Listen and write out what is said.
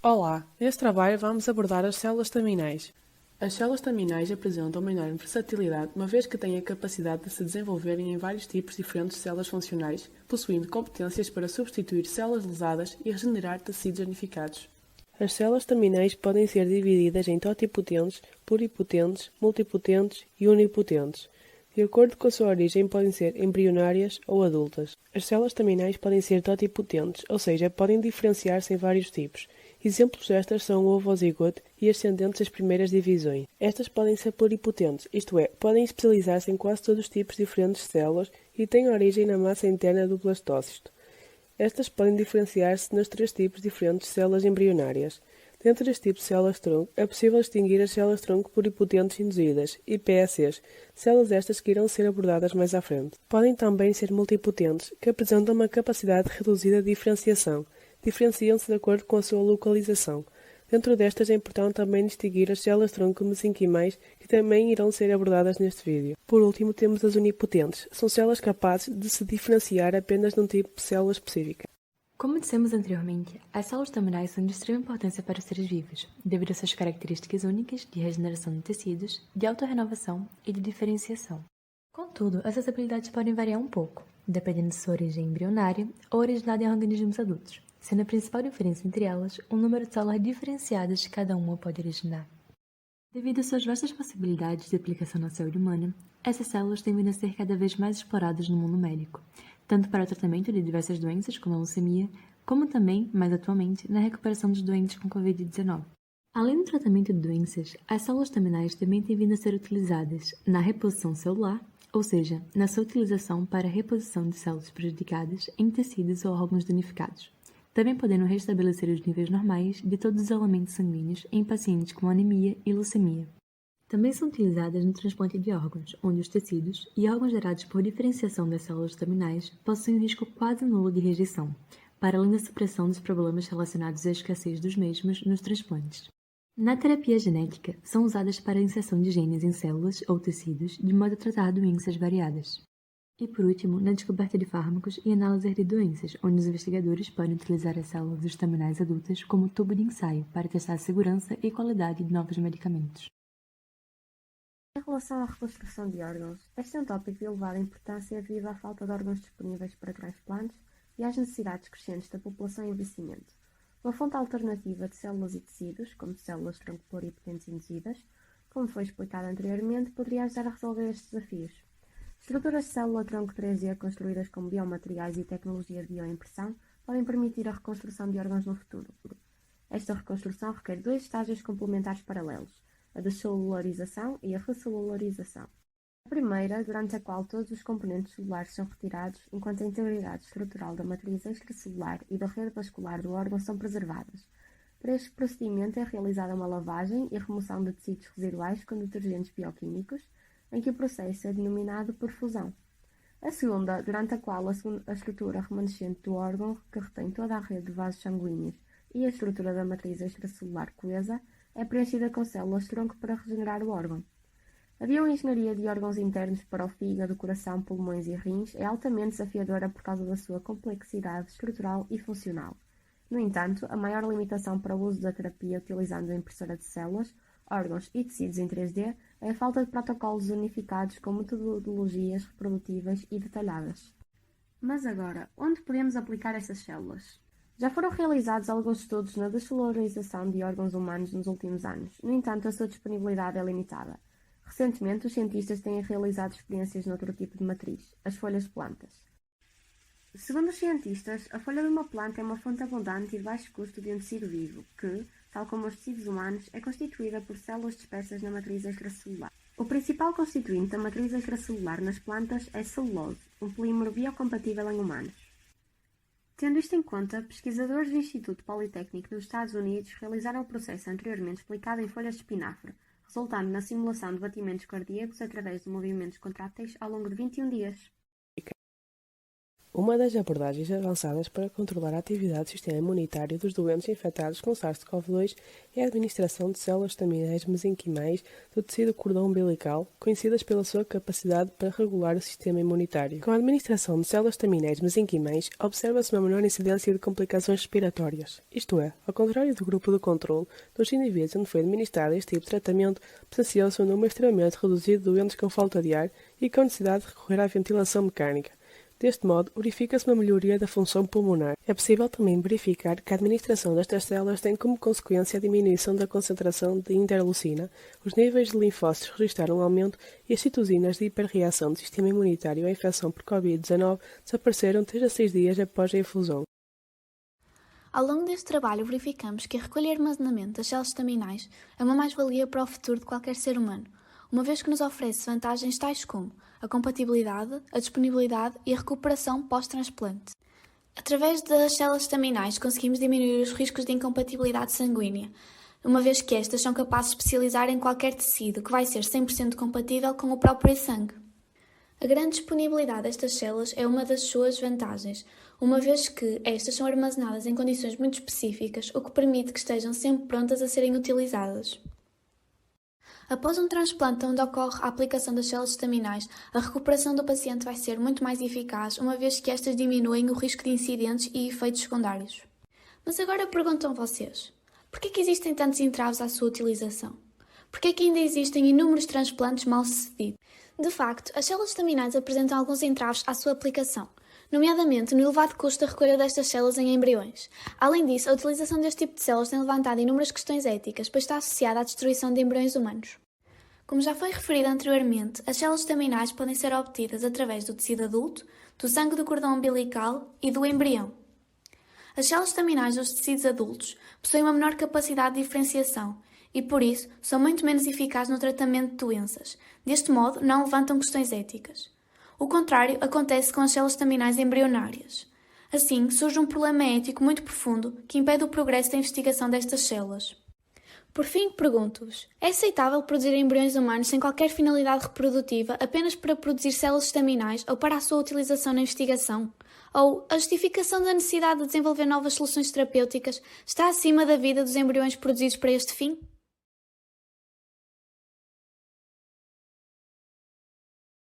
Olá, neste trabalho vamos abordar as células staminais. As células staminais apresentam uma enorme versatilidade, uma vez que têm a capacidade de se desenvolverem em vários tipos diferentes de células funcionais, possuindo competências para substituir células lesadas e regenerar tecidos danificados. As células staminais podem ser divididas em totipotentes, pluripotentes, multipotentes e unipotentes. De acordo com a sua origem, podem ser embrionárias ou adultas. As células staminais podem ser totipotentes, ou seja, podem diferenciar-se em vários tipos. Exemplos destas são o ovozigote e ascendentes das primeiras divisões. Estas podem ser pluripotentes, isto é, podem especializar-se em quase todos os tipos diferentes de células e têm origem na massa interna do blastócito. Estas podem diferenciar-se nos três tipos diferentes de células embrionárias. Dentro deste tipo de células-tronco, é possível distinguir as células-tronco pluripotentes induzidas, IPSCs, células estas que irão ser abordadas mais à frente. Podem também ser multipotentes, que apresentam uma capacidade reduzida de diferenciação. Diferenciam-se de acordo com a sua localização. Dentro destas é importante também distinguir as células-tronco mesenquimais, que também irão ser abordadas neste vídeo. Por último, temos as unipotentes. São células capazes de se diferenciar apenas de um tipo de célula específica. Como dissemos anteriormente, as células staminais são de extrema importância para os seres vivos, devido às suas características únicas de regeneração de tecidos, de autorrenovação e de diferenciação. Contudo, essas habilidades podem variar um pouco, dependendo de sua origem embrionária ou originada em organismos adultos, sendo a principal diferença entre elas o número de células diferenciadas que cada uma pode originar. Devido às suas vastas possibilidades de aplicação na saúde humana, essas células têm vindo a ser cada vez mais exploradas no mundo médico, tanto para o tratamento de diversas doenças como a leucemia, como também, mais atualmente, na recuperação dos doentes com Covid-19. Além do tratamento de doenças, as células staminais também têm vindo a ser utilizadas na reposição celular, ou seja, na sua utilização para a reposição de células prejudicadas em tecidos ou órgãos danificados, também podendo restabelecer os níveis normais de todos os elementos sanguíneos em pacientes com anemia e leucemia. Também são utilizadas no transplante de órgãos, onde os tecidos e órgãos gerados por diferenciação das células staminais possuem um risco quase nulo de rejeição, para além da supressão dos problemas relacionados à escassez dos mesmos nos transplantes. Na terapia genética, são usadas para a inserção de genes em células ou tecidos de modo a tratar doenças variadas. E por último, na descoberta de fármacos e análise de doenças, onde os investigadores podem utilizar as células staminais adultas como tubo de ensaio para testar a segurança e qualidade de novos medicamentos. Em relação à reconstrução de órgãos, este é um tópico de elevada importância devido à falta de órgãos disponíveis para transplantes e às necessidades crescentes da população em envelhecimento. Uma fonte alternativa de células e tecidos, como células-tronco pluripotentes induzidas, como foi explicado anteriormente, poderia ajudar a resolver estes desafios. Estruturas de célula-tronco 3D construídas com biomateriais e tecnologia de bioimpressão podem permitir a reconstrução de órgãos no futuro. Esta reconstrução requer dois estágios complementares paralelos, a descelularização e a recelularização. A primeira, durante a qual todos os componentes celulares são retirados, enquanto a integridade estrutural da matriz extracelular e da rede vascular do órgão são preservadas. Para este procedimento é realizada uma lavagem e remoção de tecidos residuais com detergentes bioquímicos, em que o processo é denominado perfusão. A segunda, durante a qual a estrutura remanescente do órgão, que retém toda a rede de vasos sanguíneos e a estrutura da matriz extracelular coesa, é preenchida com células-tronco para regenerar o órgão. A bioengenharia de órgãos internos para o fígado, coração, pulmões e rins é altamente desafiadora por causa da sua complexidade estrutural e funcional. No entanto, a maior limitação para o uso da terapia utilizando a impressora de células, órgãos e tecidos em 3D é a falta de protocolos unificados com metodologias reprodutíveis e detalhadas. Mas agora, onde podemos aplicar essas células? Já foram realizados alguns estudos na descelularização de órgãos humanos nos últimos anos, no entanto, a sua disponibilidade é limitada. Recentemente, os cientistas têm realizado experiências noutro tipo de matriz, as folhas de plantas. Segundo os cientistas, a folha de uma planta é uma fonte abundante e de baixo custo de um tecido vivo, que, tal como os tecidos humanos, é constituída por células dispersas na matriz extracelular. O principal constituinte da matriz extracelular nas plantas é celulose, um polímero biocompatível em humanos. Tendo isto em conta, pesquisadores do Instituto Politécnico dos Estados Unidos realizaram o processo anteriormente explicado em folhas de espinafre, resultando na simulação de batimentos cardíacos através de movimentos contráteis ao longo de 21 dias. Uma das abordagens avançadas para controlar a atividade do sistema imunitário dos doentes infectados com SARS-CoV-2 é a administração de células estaminais mesenquimais do tecido cordão umbilical, conhecidas pela sua capacidade para regular o sistema imunitário. Com a administração de células estaminais mesenquimais, observa-se uma menor incidência de complicações respiratórias. Isto é, ao contrário do grupo de controle, dos indivíduos onde foi administrado este tipo de tratamento, presenciou-se um número extremamente reduzido de doentes com falta de ar e com necessidade de recorrer à ventilação mecânica. Deste modo, verifica-se uma melhoria da função pulmonar. É possível também verificar que a administração destas células tem como consequência a diminuição da concentração de interleucina, os níveis de linfócitos registraram um aumento e as citocinas de hiperreação do sistema imunitário à infecção por Covid-19 desapareceram 3 a 6 dias após a infusão. Ao longo deste trabalho, verificamos que a recolha e armazenamento das células estaminais é uma mais-valia para o futuro de qualquer ser humano, uma vez que nos oferece vantagens tais como a compatibilidade, a disponibilidade e a recuperação pós-transplante. Através das células estaminais conseguimos diminuir os riscos de incompatibilidade sanguínea, uma vez que estas são capazes de especializar em qualquer tecido que vai ser 100% compatível com o próprio sangue. A grande disponibilidade destas células é uma das suas vantagens, uma vez que estas são armazenadas em condições muito específicas, o que permite que estejam sempre prontas a serem utilizadas. Após um transplante onde ocorre a aplicação das células estaminais, a recuperação do paciente vai ser muito mais eficaz, uma vez que estas diminuem o risco de incidentes e efeitos secundários. Mas agora perguntam vocês, por que existem tantos entraves à sua utilização? Por que ainda existem inúmeros transplantes mal-sucedidos? De facto, as células estaminais apresentam alguns entraves à sua aplicação, nomeadamente no elevado custo da recolha destas células em embriões. Além disso, a utilização deste tipo de células tem levantado inúmeras questões éticas, pois está associada à destruição de embriões humanos. Como já foi referido anteriormente, as células estaminais podem ser obtidas através do tecido adulto, do sangue do cordão umbilical e do embrião. As células estaminais dos tecidos adultos possuem uma menor capacidade de diferenciação e, por isso, são muito menos eficazes no tratamento de doenças. Deste modo, não levantam questões éticas. O contrário acontece com as células estaminais embrionárias. Assim, surge um problema ético muito profundo que impede o progresso da investigação destas células. Por fim, pergunto-vos, é aceitável produzir embriões humanos sem qualquer finalidade reprodutiva apenas para produzir células estaminais ou para a sua utilização na investigação? Ou a justificação da necessidade de desenvolver novas soluções terapêuticas está acima da vida dos embriões produzidos para este fim?